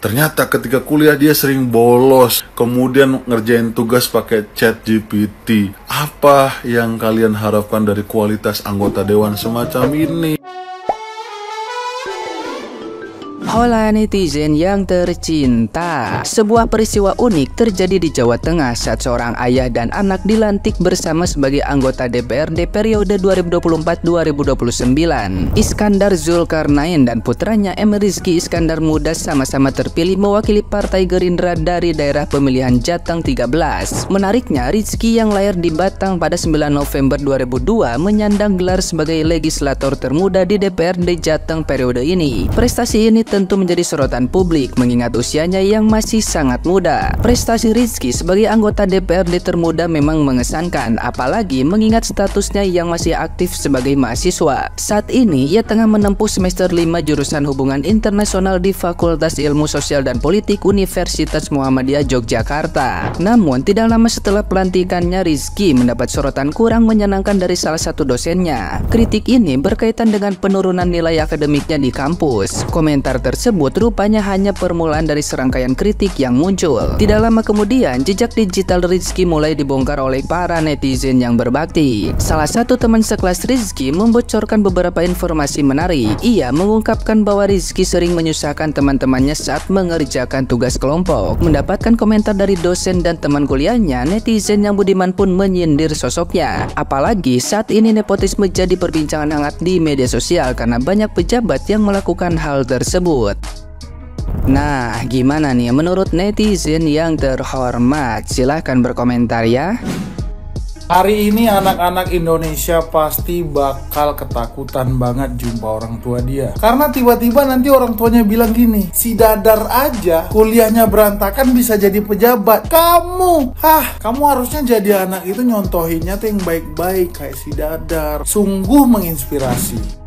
Ternyata ketika kuliah dia sering bolos, kemudian ngerjain tugas pakai ChatGPT. Apa yang kalian harapkan dari kualitas anggota dewan semacam ini? Hola netizen yang tercinta. Sebuah peristiwa unik terjadi di Jawa Tengah saat seorang ayah dan anak dilantik bersama sebagai anggota DPRD periode 2024-2029. Iskandar Zulkarnain dan putranya M. Rizky Iskandar Muda sama-sama terpilih mewakili Partai Gerindra dari daerah pemilihan Jateng 13. Menariknya, Rizky yang lahir di Batang pada 9 November 2002 menyandang gelar sebagai legislator termuda di DPRD Jateng periode ini. Prestasi ini tentu menjadi sorotan publik mengingat usianya yang masih sangat muda. Prestasi Rizky sebagai anggota DPRD termuda memang mengesankan, apalagi mengingat statusnya yang masih aktif sebagai mahasiswa. Saat ini ia tengah menempuh semester 5 jurusan Hubungan Internasional di Fakultas Ilmu Sosial dan Politik Universitas Muhammadiyah Yogyakarta. Namun tidak lama setelah pelantikannya, Rizky mendapat sorotan kurang menyenangkan dari salah satu dosennya. Kritik ini berkaitan dengan penurunan nilai akademiknya di kampus. Komentar tersebut rupanya hanya permulaan dari serangkaian kritik yang muncul. Tidak lama kemudian, jejak digital Rizky mulai dibongkar oleh para netizen yang berbakti. Salah satu teman sekelas Rizky membocorkan beberapa informasi menarik. Ia mengungkapkan bahwa Rizky sering menyusahkan teman-temannya saat mengerjakan tugas kelompok. Mendapatkan komentar dari dosen dan teman kuliahnya, netizen yang budiman pun menyindir sosoknya. Apalagi saat ini nepotisme jadi perbincangan hangat di media sosial karena banyak pejabat yang melakukan hal tersebut. Nah, gimana nih menurut netizen yang terhormat? Silahkan berkomentar ya. Hari ini anak-anak Indonesia pasti bakal ketakutan banget jumpa orang tua dia. Karena tiba-tiba nanti orang tuanya bilang gini, si Dadar aja kuliahnya berantakan bisa jadi pejabat. Kamu harusnya jadi anak itu nyontohinnya tuh yang baik-baik kayak si Dadar. Sungguh menginspirasi.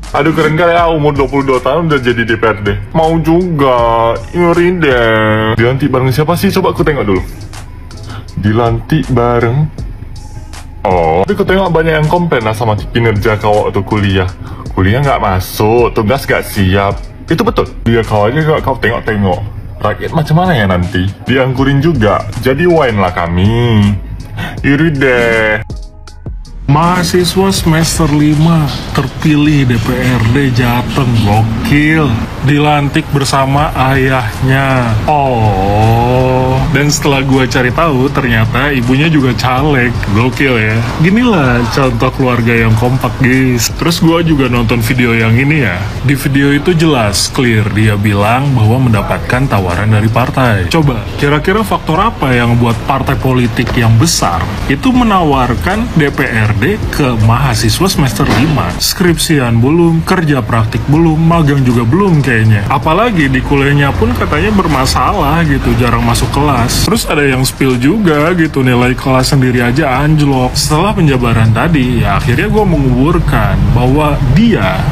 Aduh keren kali ya, umur 22 tahun udah jadi DPRD. Mau juga, ngeri deh. Dilantik bareng siapa sih? Coba aku tengok dulu. Dilantik bareng. Oh, tapi aku tengok banyak yang komplain lah sama kinerja kau waktu kuliah. Kuliah nggak masuk, tugas nggak siap. Itu betul. Dia kau aja kau tengok-tengok. Rakyat macam mana ya nanti? Dianggurin juga. Jadi wine lah kami. Iri deh. Mahasiswa semester 5 terpilih DPRD Jateng, gokil. Dilantik bersama ayahnya. Oh, dan setelah gua cari tahu ternyata ibunya juga caleg, gokil ya. Ginilah contoh keluarga yang kompak guys. Terus gua juga nonton video yang ini ya. Di video itu jelas, clear dia bilang bahwa mendapatkan tawaran dari partai. Coba, kira-kira faktor apa yang membuat partai politik yang besar itu menawarkan DPRD ke mahasiswa semester 5? Skripsian belum, kerja praktik belum, magang juga belum kayaknya. Apalagi di kuliahnya pun katanya bermasalah gitu, jarang masuk kelas. Terus ada yang spill juga gitu, nilai kelas sendiri aja anjlok. Setelah penjabaran tadi, ya akhirnya gue menguburkan bahwa dia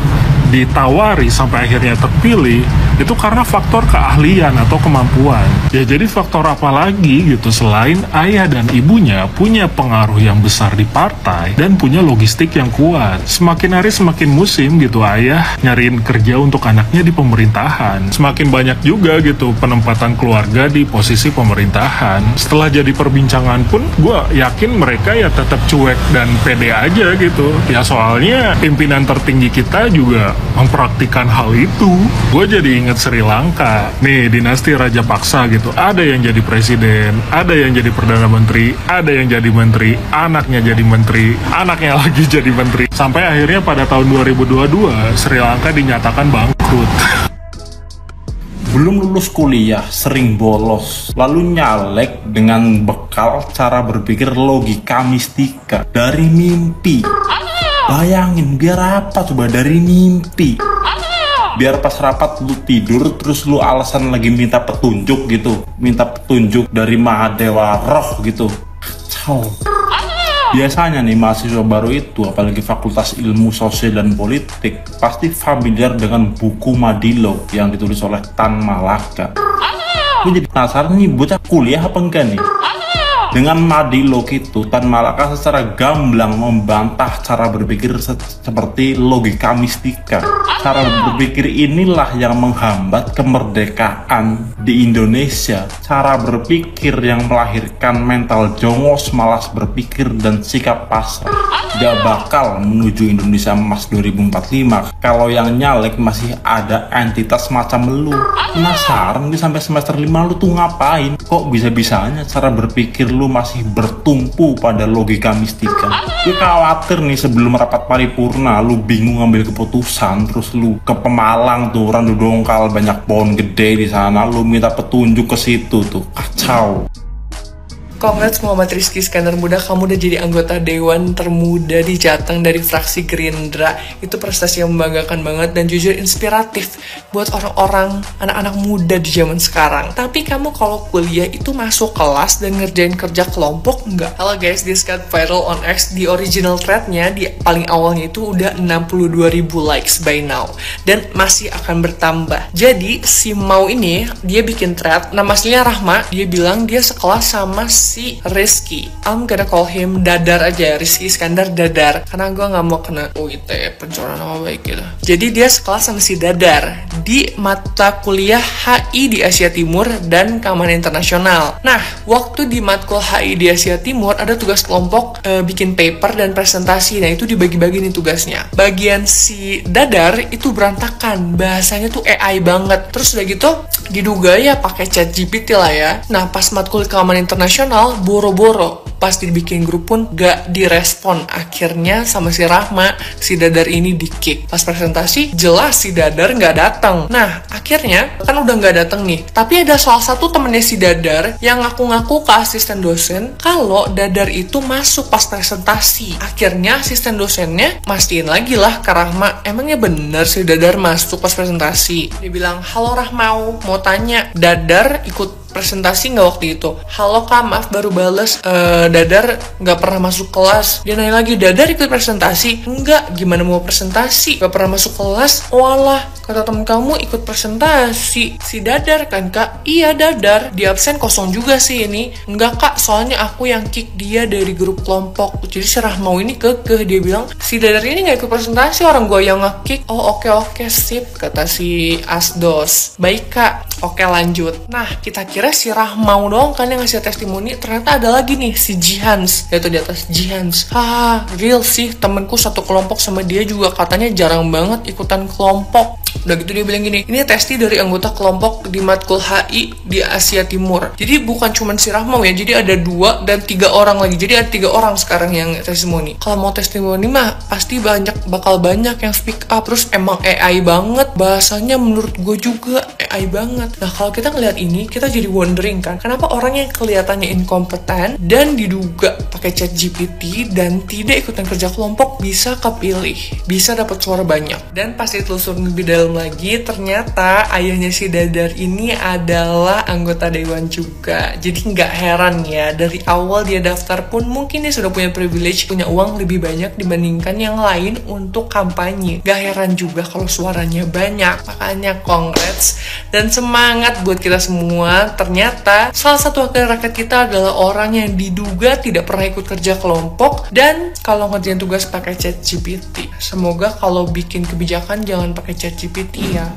ditawari sampai akhirnya terpilih itu karena faktor keahlian atau kemampuan. Ya jadi faktor apa lagi gitu selain ayah dan ibunya punya pengaruh yang besar di partai dan punya logistik yang kuat. Semakin hari semakin musim gitu ayah nyariin kerja untuk anaknya di pemerintahan. Semakin banyak juga gitu penempatan keluarga di posisi pemerintahan. Setelah jadi perbincangan pun gue yakin mereka ya tetap cuek dan pede aja gitu. Ya soalnya pimpinan tertinggi kita juga mempraktikkan hal itu. Gue jadi inget Sri Lanka nih, dinasti Raja Paksa gitu, ada yang jadi presiden, ada yang jadi perdana menteri, ada yang jadi menteri, anaknya jadi menteri, anaknya lagi jadi menteri, sampai akhirnya pada tahun 2022 Sri Lanka dinyatakan bangkrut. Belum lulus kuliah, sering bolos, lalu nyalek dengan bekal cara berpikir logika mistika dari mimpi. Bayangin, biar apa coba dari mimpi? Biar pas rapat lu tidur, terus lu alasan lagi minta petunjuk gitu. Minta petunjuk dari Mahadewa Roh gitu. Kacau. Biasanya nih mahasiswa baru itu, apalagi Fakultas Ilmu Sosial dan Politik, pasti familiar dengan buku Madilo yang ditulis oleh Tan Malaka. Gue jadi penasaran nih, bocah kuliah apa enggak nih? Dengan Madilo gitu, Tan Malaka secara gamblang membantah cara berpikir seperti logika mistika. Cara berpikir inilah yang menghambat kemerdekaan di Indonesia. Cara berpikir yang melahirkan mental jongos, malas berpikir, dan sikap pasrah. Gak bakal menuju Indonesia emas 2045 kalau yang nyalek masih ada entitas macam lu. Penasaran nih sampai semester 5 lu tuh ngapain? Kok bisa-bisanya cara berpikir lu masih bertumpu pada logika mistika? Gue khawatir nih sebelum rapat paripurna lu bingung ngambil keputusan, terus lu ke Pemalang tuh, Randu Dongkal banyak pohon gede di sana, lu minta petunjuk ke situ tuh, kacau. Congrats Muhammad Rizky Iskandar Muda, kamu udah jadi anggota Dewan termuda di Jateng dari fraksi Gerindra. Itu prestasi yang membanggakan banget dan jujur inspiratif buat orang-orang, anak-anak muda di zaman sekarang. Tapi kamu kalau kuliah itu masuk kelas dan ngerjain kerja kelompok nggak? Halo guys, this got viral on X. Di original threadnya, di paling awalnya itu udah 62.000 likes by now. Dan masih akan bertambah. Jadi si Mau ini, dia bikin thread, nama aslinya Rahma. Dia bilang dia sekelas sama si Rizky. I'm gonna call him Dadar aja, Rizky Iskandar Dadar, karena gue nggak mau kena UIT pencemaran nama baik gitu. Jadi dia sekelas sama si Dadar di mata kuliah HI di Asia Timur dan Keamanan Internasional. Nah, waktu di matkul HI di Asia Timur ada tugas kelompok bikin paper dan presentasi. Nah, itu dibagi-bagi nih tugasnya. Bagian si Dadar itu berantakan, bahasanya tuh AI banget. Terus udah gitu diduga ya pakai ChatGPT lah ya. Nah, pas matkul Keamanan Internasional boro-boro pas dibikin grup pun gak direspon. Akhirnya sama si Rahma, si Dadar ini di-kick. Pas presentasi jelas si Dadar gak datang. Nah akhirnya kan udah gak datang nih, tapi ada salah satu temennya si Dadar yang ngaku-ngaku ke asisten dosen kalau Dadar itu masuk pas presentasi. Akhirnya asisten dosennya mastiin lagi lah ke Rahma, emangnya bener si Dadar masuk pas presentasi? Dia bilang, halo Rahma, mau tanya, Dadar ikut presentasi nggak waktu itu? Halo kak, maaf baru bales, Dadar nggak pernah masuk kelas. Dia nanya lagi, Dadar ikut presentasi? Enggak, gimana mau presentasi? Nggak pernah masuk kelas? Walah, kata temen kamu ikut presentasi. Si Dadar kan kak? Iya Dadar, di absen kosong juga sih ini. Enggak kak, soalnya aku yang kick dia dari grup kelompok. Jadi si Rahmau ini kekeh, dia bilang si Dadar ini nggak ikut presentasi, orang gue yang nge-kick. Oh oke sip, kata si Asdos. Baik kak, oke lanjut. Nah kita kira si Rahmau doang kan yang ngasih testimoni, ternyata ada lagi nih si Jihans, yaitu di atas Jihans. Real sih, temenku satu kelompok sama dia juga katanya jarang banget ikutan kelompok. Udah gitu dia bilang gini, ini testi dari anggota kelompok di matkul HI di Asia Timur. Jadi bukan cuma si Rahmau ya, jadi ada 2 dan 3 orang lagi. Jadi ada 3 orang sekarang yang testimoni. Kalau mau testimoni mah pasti bakal banyak yang speak up. Terus emang AI banget, bahasanya menurut gue juga AI banget. Nah kalau kita ngeliat ini, kita jadi wondering kan, kenapa orang yang kelihatannya inkompeten dan diduga pakai ChatGPT dan tidak ikutan kerja kelompok bisa kepilih, bisa dapat suara banyak. Dan pas ditelusuri lebih dalam lagi, ternyata ayahnya si Dadar ini adalah anggota dewan juga. Jadi nggak heran ya, dari awal dia daftar pun mungkin dia sudah punya privilege, punya uang lebih banyak dibandingkan yang lain untuk kampanye. Gak heran juga kalau suaranya banyak. Makanya congrats dan semangat buat kita semua. Ternyata salah satu wakil rakyat kita adalah orang yang diduga tidak pernah ikut kerja kelompok dan kalau ngerjain tugas pakai ChatGPT. Semoga kalau bikin kebijakan jangan pakai ChatGPT ya.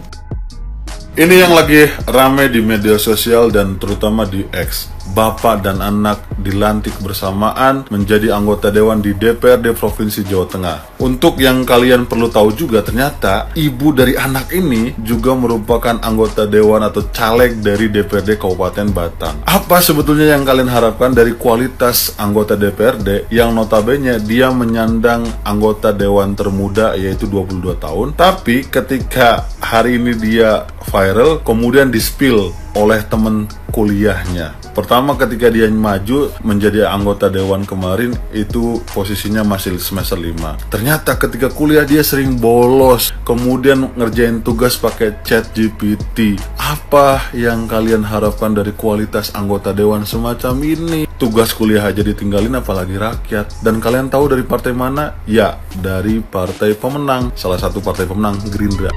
Ini yang lagi rame di media sosial dan terutama di X. Bapak dan anak dilantik bersamaan menjadi anggota dewan di DPRD Provinsi Jawa Tengah. Untuk yang kalian perlu tahu juga, ternyata ibu dari anak ini juga merupakan anggota dewan atau caleg dari DPRD Kabupaten Batang. Apa sebetulnya yang kalian harapkan dari kualitas anggota DPRD yang notabene dia menyandang anggota dewan termuda yaitu 22 tahun, tapi ketika hari ini dia viral kemudian di-spill oleh teman kuliahnya. Pertama ketika dia maju menjadi anggota dewan kemarin itu posisinya masih semester 5. Ternyata ketika kuliah dia sering bolos, kemudian ngerjain tugas pakai ChatGPT. Apa yang kalian harapkan dari kualitas anggota dewan semacam ini? Tugas kuliah aja ditinggalin apalagi rakyat. Dan kalian tahu dari partai mana? Ya, dari partai pemenang. Salah satu partai pemenang, Gerindra.